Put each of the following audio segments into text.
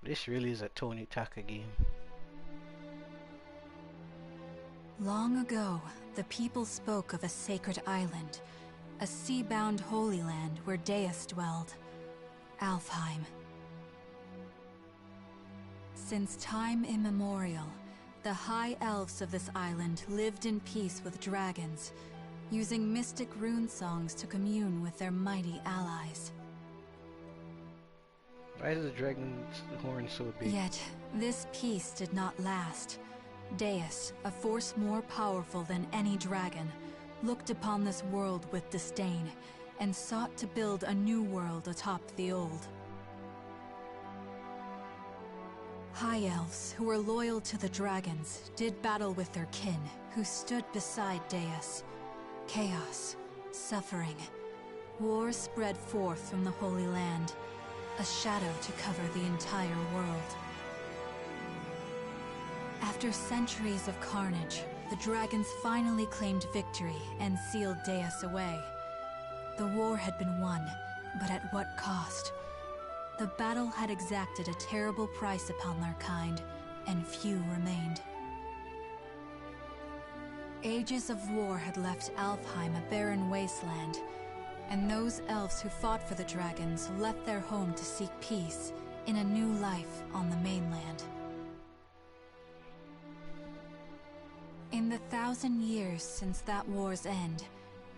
This really is a Tony Taka game. Long ago, the people spoke of a sacred island, a sea-bound holy land where Deus dwelled, Alfheim. Since time immemorial, the high elves of this island lived in peace with dragons, using mystic rune songs to commune with their mighty allies. Why is the dragon's horn so big? Yet, this peace did not last. Deus, a force more powerful than any dragon, looked upon this world with disdain and sought to build a new world atop the old. High elves, who were loyal to the dragons, did battle with their kin, who stood beside Deus. Chaos, suffering, war spread forth from the Holy Land, a shadow to cover the entire world. After centuries of carnage, the dragons finally claimed victory and sealed Deus away. The war had been won, but at what cost? The battle had exacted a terrible price upon their kind, and few remained. Ages of war had left Alfheim a barren wasteland, and those elves who fought for the dragons left their home to seek peace in a new life on the mainland. In the 1,000 years since that war's end,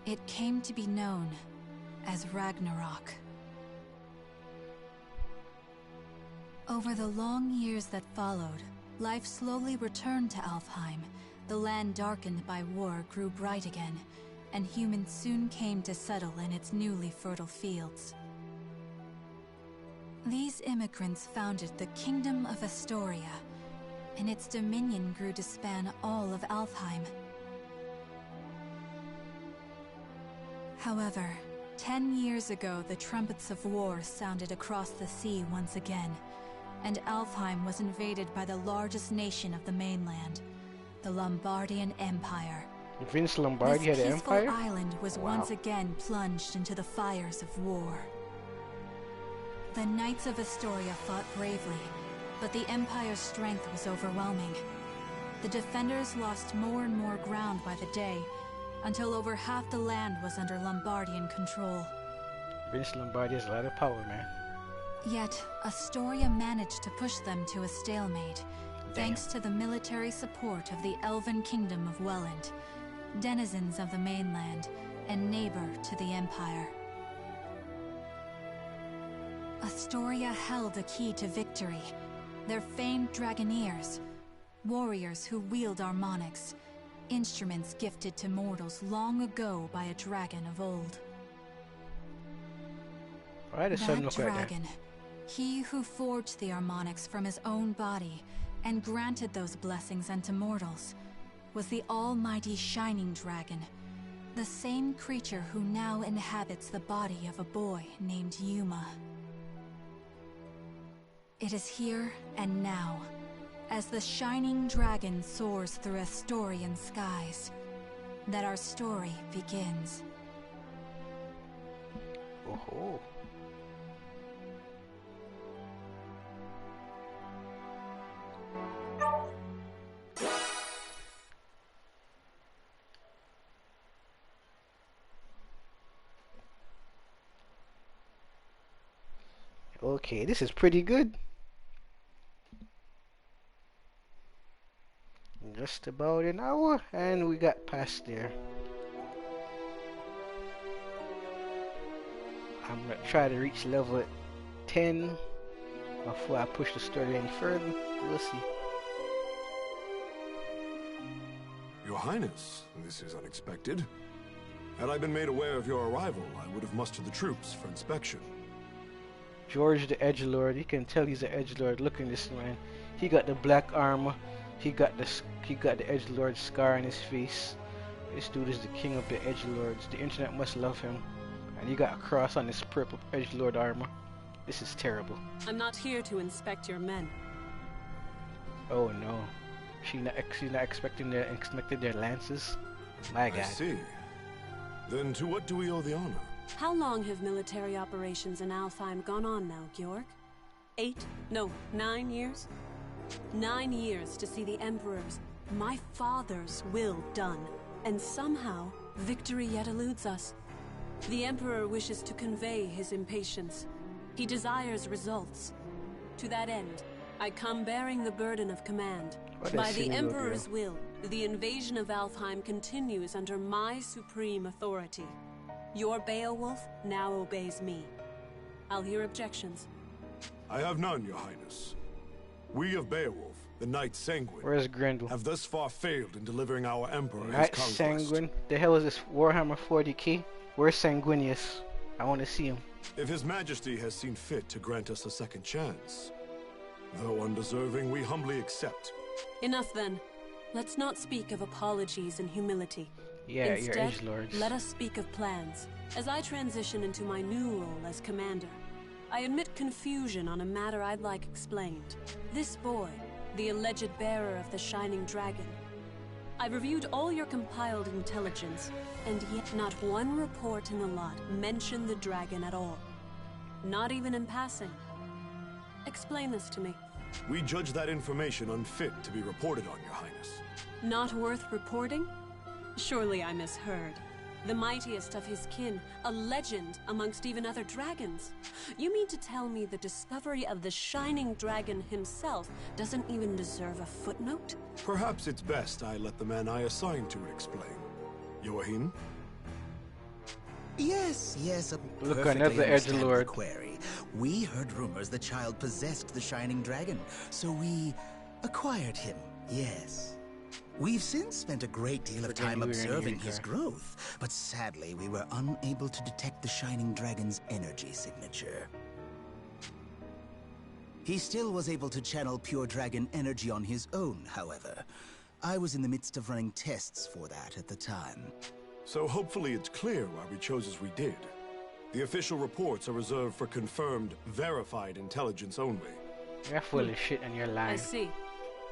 it came to be known as Ragnarok. Over the long years that followed, life slowly returned to Alfheim. The land darkened by war grew bright again, and humans soon came to settle in its newly fertile fields. These immigrants founded the Kingdom of Astoria, and its dominion grew to span all of Alfheim. However, 10 years ago, the trumpets of war sounded across the sea once again, and Alfheim was invaded by the largest nation of the mainland, the Lombardian Empire. Vince Lombardi had an empire? This peaceful island was once again plunged into the fires of war. The Knights of Astoria fought bravely, but the Empire's strength was overwhelming. The defenders lost more and more ground by the day, until over half the land was under Lombardian control. Vince Lombardi has a lot of power, man. Yet, Astoria managed to push them to a stalemate, thanks to the military support of the Elven Kingdom of Welland, denizens of the mainland, and neighbor to the Empire. Astoria held a key to victory. Their famed dragoneers, warriors who wield harmonics, instruments gifted to mortals long ago by a dragon of old. Why does sun That look like that? dragon, he who forged the harmonics from his own body and granted those blessings unto mortals, was the almighty Shining Dragon, the same creature who now inhabits the body of a boy named Yuma. It is here and now, as the Shining Dragon soars through Astorian skies, that our story begins. Oh. Okay, this is pretty good. Just about an hour, and we got past there. I'm gonna try to reach level 10 before I push the story any further. We'll see. Your Highness, this is unexpected. Had I been made aware of your arrival, I would have mustered the troops for inspection. George the Edgelord, you can tell he's an Edgelord. Look at this man. He got the black armor. He got the Edgelord scar on his face. This dude is the king of the Edgelords. The internet must love him. And he got a cross on his purple Edgelord armor. This is terrible. I'm not here to inspect your men. Oh no. She's not expecting their lances. My God. I see. Then to what do we owe the honor? How long have military operations in Alfheim gone on now, Georg? No, 9 years? 9 years to see the Emperor's, my father's will done. And somehow, victory yet eludes us. The Emperor wishes to convey his impatience. He desires results. To that end, I come bearing the burden of command. By the Emperor's will, the invasion of Alfheim continues under my supreme authority. Your Beowulf now obeys me. I'll hear objections. I have none, Your Highness. We of Beowulf, the Knights Sanguine, Where's Grendel? have thus far failed in delivering our Emperor his Knight conquest. Sanguine? The hell is this Warhammer 40k? Where's Sanguinius? I want to see him. If His Majesty has seen fit to grant us a second chance, though undeserving, we humbly accept. Enough then. Let's not speak of apologies and humility. Yeah, Instead, your edgelords. let us speak of plans. As I transition into my new role as commander, I admit confusion on a matter I'd like explained. This boy, the alleged bearer of the Shining Dragon. I've reviewed all your compiled intelligence, and yet not one report in the lot mentioned the dragon at all. Not even in passing. Explain this to me. We judge that information unfit to be reported on, Your Highness. Not worth reporting? Surely I misheard. The mightiest of his kin, a legend amongst even other dragons. You mean to tell me the discovery of the Shining Dragon himself doesn't even deserve a footnote? Perhaps it's best I let the man I assigned to it explain. Joachim? Yes, a Look, perfectly another understandable edgelord. query. We heard rumors the child possessed the Shining Dragon, so we acquired him, yes. We've since spent a great deal of time observing his growth, but sadly we were unable to detect the Shining Dragon's energy signature. He still was able to channel pure dragon energy on his own, however. I was in the midst of running tests for that at the time. So hopefully it's clear why we chose as we did. The official reports are reserved for confirmed, verified intelligence only. You're full of shit and you're lying. I see.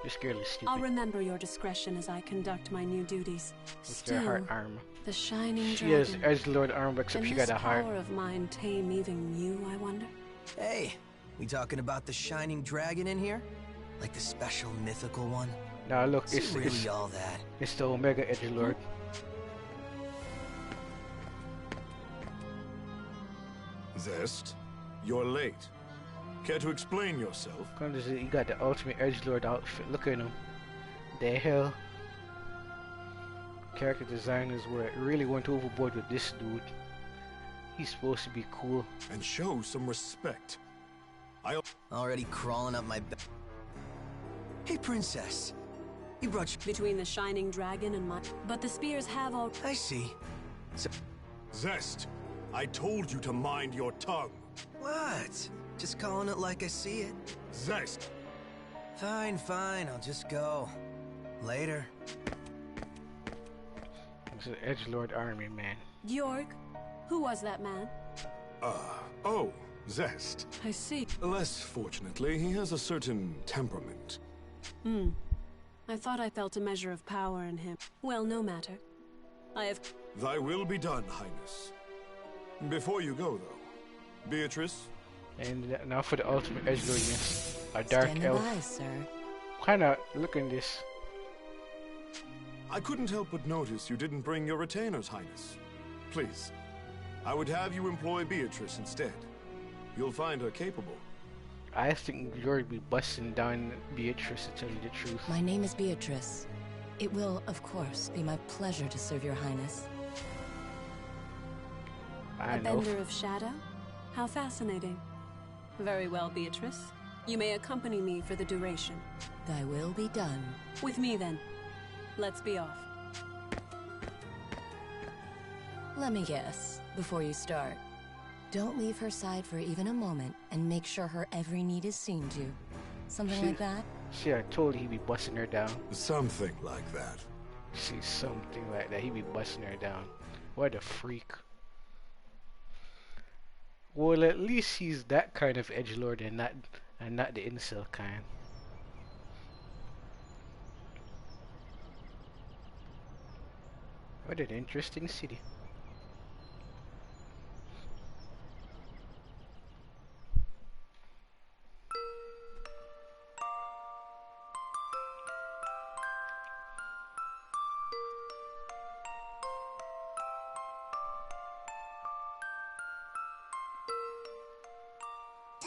This girl is stupid. I'll remember your discretion as I conduct my new duties. With your heart armor. The Shining She has Dragon. edgelord armor, except Can she this got a heart. power of mine tame even you, I wonder? Hey, we talking about the Shining Dragon in here? Like the special mythical one? Now look, Is it it's really all that? it's the Omega edgelord. Zest, you're late. Care to explain yourself? You got the ultimate edgelord outfit. Look at him. The hell. Character designers really went overboard with this dude. He's supposed to be cool. And show some respect. Already crawling up my back. Hey, princess. You brought Between the Shining Dragon and my... But the spears have all... I see. So, Zest, I told you to mind your tongue. what? Just calling it like I see it. Zest! Fine, I'll just go. Later. It's an edgelord army, man. Georg? Who was that man? Oh, Zest. I see. Less fortunately, he has a certain temperament. I thought I felt a measure of power in him. Well, no matter. I have... Thy will be done, Highness. Before you go, though, Beatrice? And now for the ultimate edgelord against a dark Stand elf. by, sir. Kinda look at this. I couldn't help but notice you didn't bring your retainers, Highness. Please, I would have you employ Beatrice instead. You'll find her capable. I think you'll be busting down Beatrice, to tell you the truth. My name is Beatrice. It will, of course, be my pleasure to serve your highness. I A know. bender of shadow? How fascinating. Very well, Beatrice. You may accompany me for the duration. Thy will be done. With me, then. Let's be off. Let me guess, before you start. Don't leave her side for even a moment, and make sure her every need is seen to. Something like that? See, I told you he'd be busting her down. Something like that. See, something like that. He'd be busting her down. What a freak. Well, at least he's that kind of edgelord and not the incel kind. What an interesting city.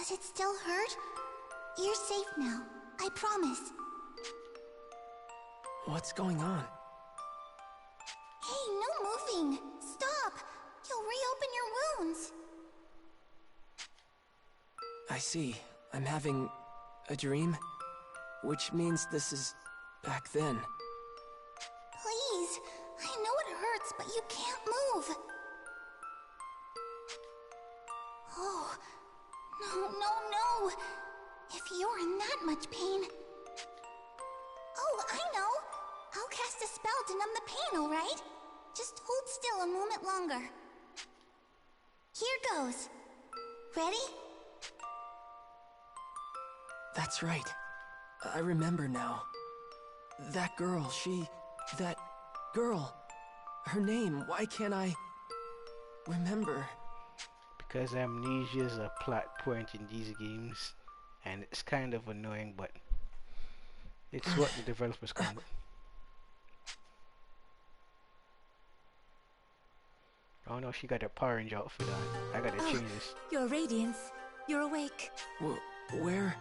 Does it still hurt? You're safe now. I promise. What's going on? Hey, no moving! Stop! You'll reopen your wounds! I see. I'm having a dream, which means this is back then. Please! I know it hurts, but you can't move! Oh, no! If you're in that much pain... Oh, I know! I'll cast a spell to numb the pain, alright? Just hold still a moment longer. Here goes. Ready? That's right. I remember now. That girl, that girl. Her name, why can't I remember? Because amnesia is a plot point in these games, and it's kind of annoying, but it's what the developers come with. Oh no, she got her Power Ranger outfit on. I gotta change this. Your Radiance. You're awake. Where?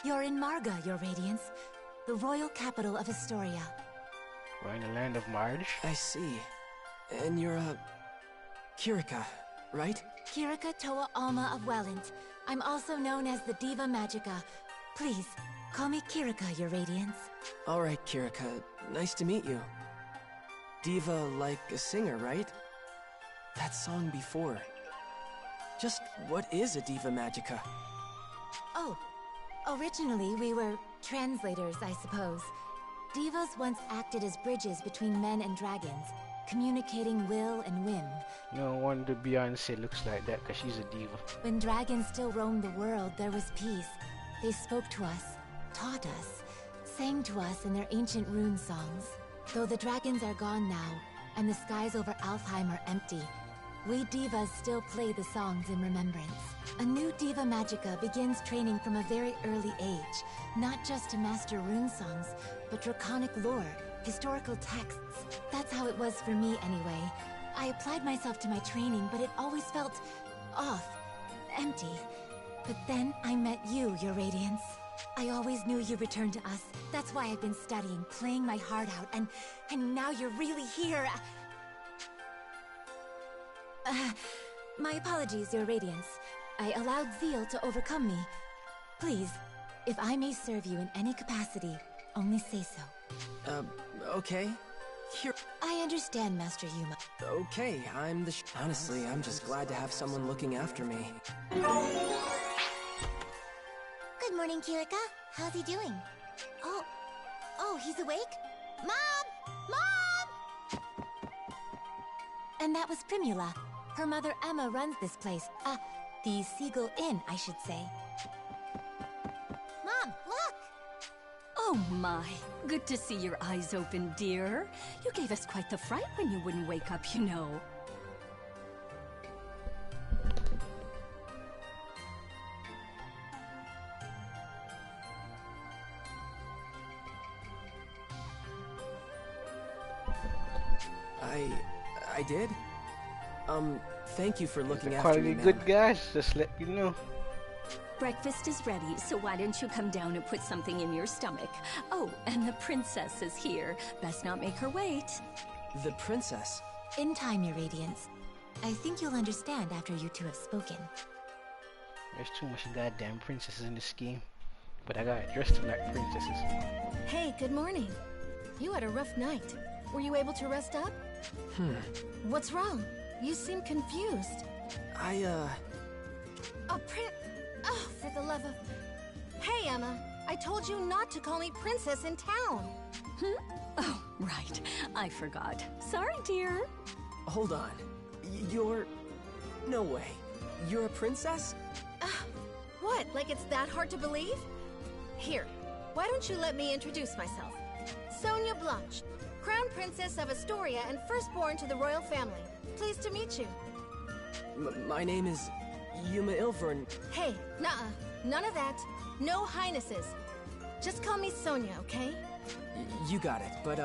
You're in Marga, Your Radiance. The royal capital of Astoria. We're in the land of Marge. I see. And you're Kirika, right? Kirika Toa Alma of Welland. I'm also known as the Diva Magica. Please, call me Kirika, Your Radiance. Alright, Kirika. Nice to meet you. Diva like a singer, right? That song before. Just what is a Diva Magica? Oh, originally we were translators, I suppose. Divas once acted as bridges between men and dragons, communicating will and whim. No wonder Beyonce looks like that, because she's a diva. When dragons still roamed the world, there was peace. They spoke to us, taught us, sang to us in their ancient rune songs. Though the dragons are gone now, and the skies over Alfheim are empty, we divas still play the songs in remembrance. A new Diva Magica begins training from a very early age, not just to master rune songs, but draconic lore, historical texts. That's how it was for me anyway. I applied myself to my training, but it always felt off, empty. But then I met you, Your Radiance. I always knew you returned to us. That's why I've been studying, playing my heart out, and now you're really here. My apologies, Your Radiance. I allowed zeal to overcome me. Please, if I may serve you in any capacity, only say so. Okay. Here. I understand, Master Yuma. Okay, honestly, I'm just glad to have someone looking after me. Good morning, Kirika. How's he doing? Oh, he's awake? Mom! And that was Primula. Her mother Emma runs this place. The Seagull Inn, I should say. Mom, look! Oh my, good to see your eyes open, dear. You gave us quite the fright when you wouldn't wake up, you know. I did? Thank you for looking after me, Quality good guys, just let you know. Breakfast is ready, so why don't you come down and put something in your stomach? Oh, and the princess is here. Best not make her wait. The princess? In time, Your Radiance. I think you'll understand after you two have spoken. There's too much goddamn princesses in this scheme. But I got dressed like princesses. Hey, good morning. You had a rough night. Were you able to rest up? What's wrong? You seem confused. A Oh, for the love of... Hey, Emma. I told you not to call me princess in town. Oh, right. I forgot. Sorry, dear. Hold on. You're... No way. You're a princess? What, like it's that hard to believe? Here, why don't you let me introduce myself? Sonia Blanche, Crown Princess of Astoria and firstborn to the royal family. Pleased to meet you. My name is Yuma Ilvern. Hey, nuh-uh. None of that. No highnesses. Just call me Sonia, okay? You got it, but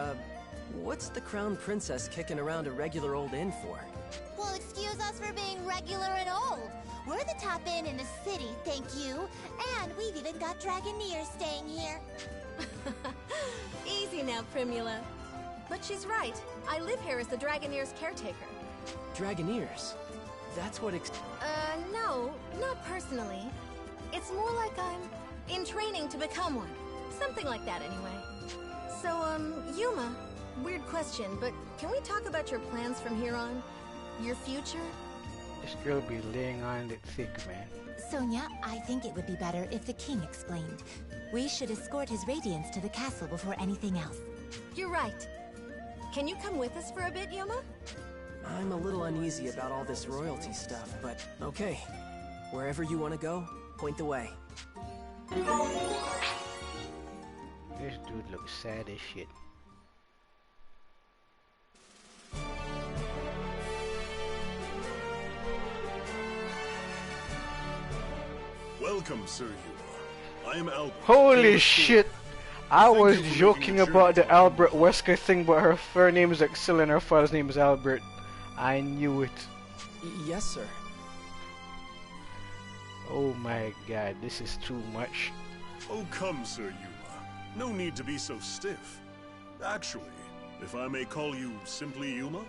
what's the Crown Princess kicking around a regular old inn for? Well, excuse us for being regular and old. We're the top inn in the city, thank you. And we've even got Dragoneers staying here. Easy now, Primula. But she's right. I live here as the Dragoneers caretaker. Dragoneers? That's what No, not personally. It's more like I'm in training to become one. Something like that, anyway. So, Yuma, weird question, but can we talk about your plans from here on? Your future? This girl be laying on it thick, man. Sonia, I think it would be better if the king explained. We should escort his radiance to the castle before anything else. You're right. Can you come with us for a bit, Yuma? I'm a little uneasy about all this royalty stuff, but okay. Wherever you want to go, point the way. This dude looks sad as shit. Welcome, Sir Yuma. I am Albert. Holy shit! I was joking about the Albert Wesker thing, but her name is Excel and her father's name is Albert. I knew it. Yes, sir. Oh my god, this is too much. Oh, come, Sir Yuma. No need to be so stiff. Actually, if I may call you simply Yuma?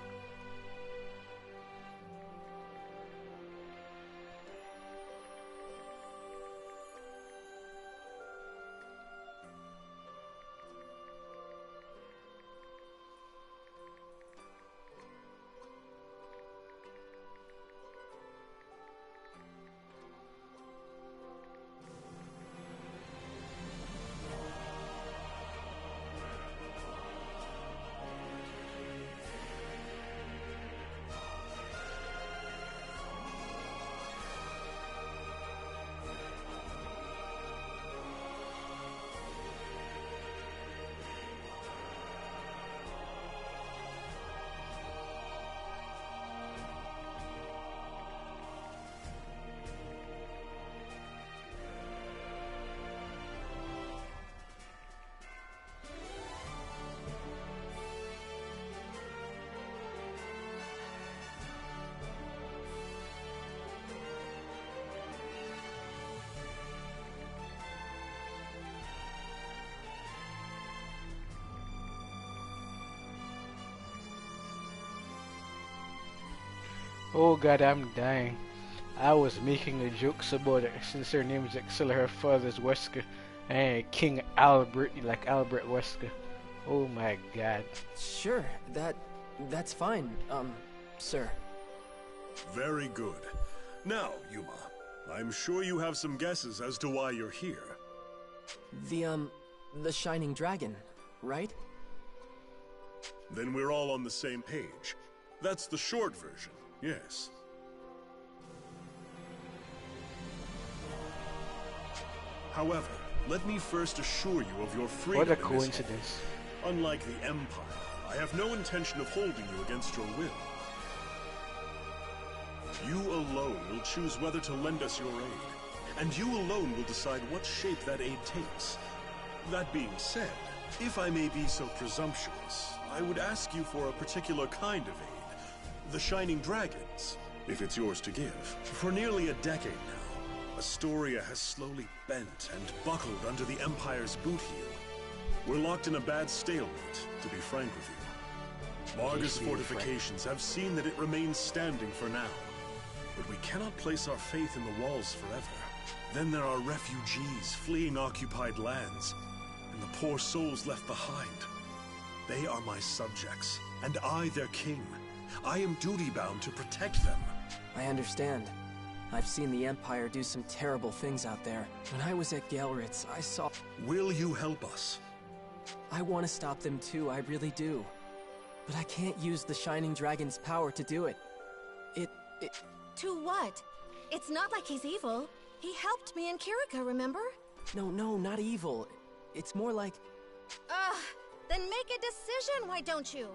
Oh god, I'm dying. I was making a jokes about it since her name is Excel, her father's Wesker, and King Albert, like Albert Wesker. Oh my god. Sure, that's fine, sir. Very good. Now, Yuma, I'm sure you have some guesses as to why you're here. The Shining Dragon, right? Then we're all on the same page. That's the short version, yes. However, let me first assure you of your freedom. What a coincidence. Unlike the Empire, I have no intention of holding you against your will. You alone will choose whether to lend us your aid, and you alone will decide what shape that aid takes. That being said, if I may be so presumptuous, I would ask you for a particular kind of aid. The Shining Dragons, if it's yours to give. For nearly a decade now, Astoria has slowly bent and buckled under the Empire's boot heel. We're locked in a bad stalemate, to be frank with you. Marga's fortifications have seen that it remains standing for now. But we cannot place our faith in the walls forever. Then there are refugees fleeing occupied lands, and the poor souls left behind. They are my subjects, and I their king. I am duty-bound to protect them. I understand. I've seen the Empire do some terrible things out there. When I was at Gelritz, I saw... Will you help us? I want to stop them too, I really do. But I can't use the Shining Dragon's power to do it. To what? It's not like he's evil. He helped me and Kirika, remember? No, not evil. It's more like... Ugh, then make a decision, why don't you?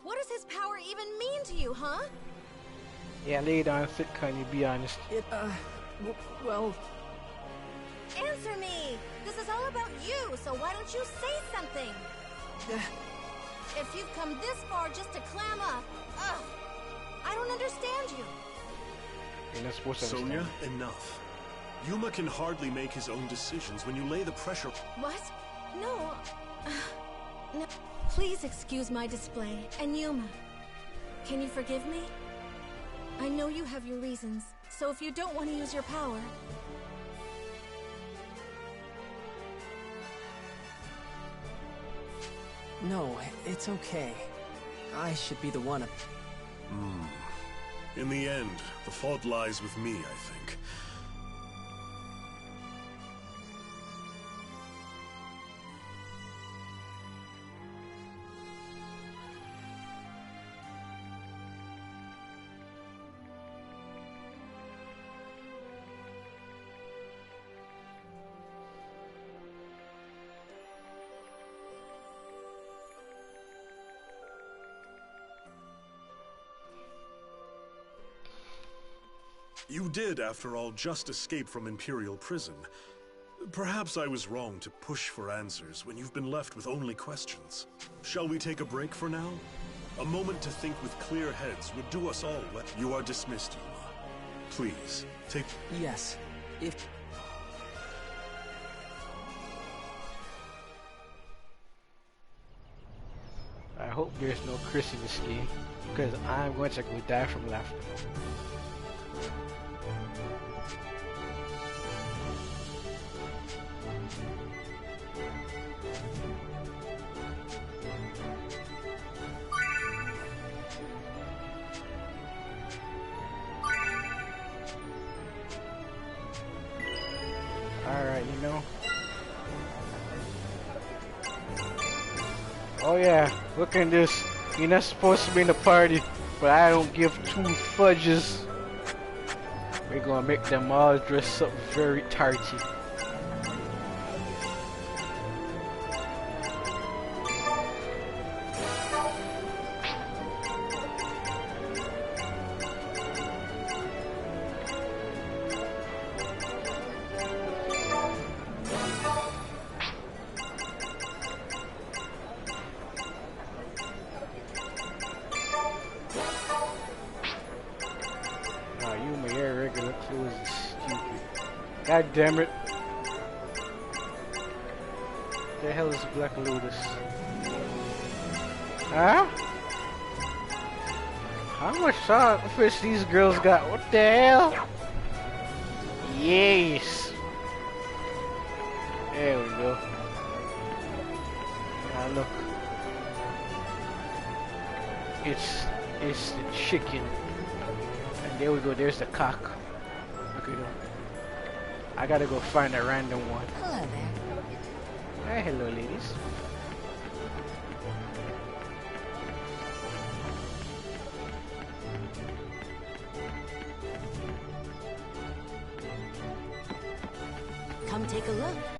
What does his power even mean to you, huh? Yeah, lay down thick, can you be honest? Well... Answer me! This is all about you, so why don't you say something? If you've come this far just to clam up, ugh, I don't understand you. You're not supposed to Sonia, understand. enough. Yuma can hardly make his own decisions when you lay the pressure. What? No. No. Please excuse my display. And Yuma, can you forgive me? I know you have your reasons, so if you don't want to use your power... No, it's okay. I should be the one. In the end, the fault lies with me, I think. You did, after all, just escape from Imperial prison. Perhaps I was wrong to push for answers when you've been left with only questions. Shall we take a break for now? A moment to think with clear heads would do us all well. You are dismissed, Yuma. Please, take... Yes, if... I hope there's no Chris in this game, because I'm going to go die from laughter. Alright, you know. Oh yeah, look at this. You're not supposed to be in the party, but I don't give two fudges. We're gonna make them all dress up very tarty. God damn it. The hell is Black Lotus? Huh? How much fish these girls got? What the hell? Yes. There we go. Now look. It's the chicken. And there we go, there's the cock. Look at him. I gotta go find a random one. Hello there. Hey, hello, ladies. Come take a look.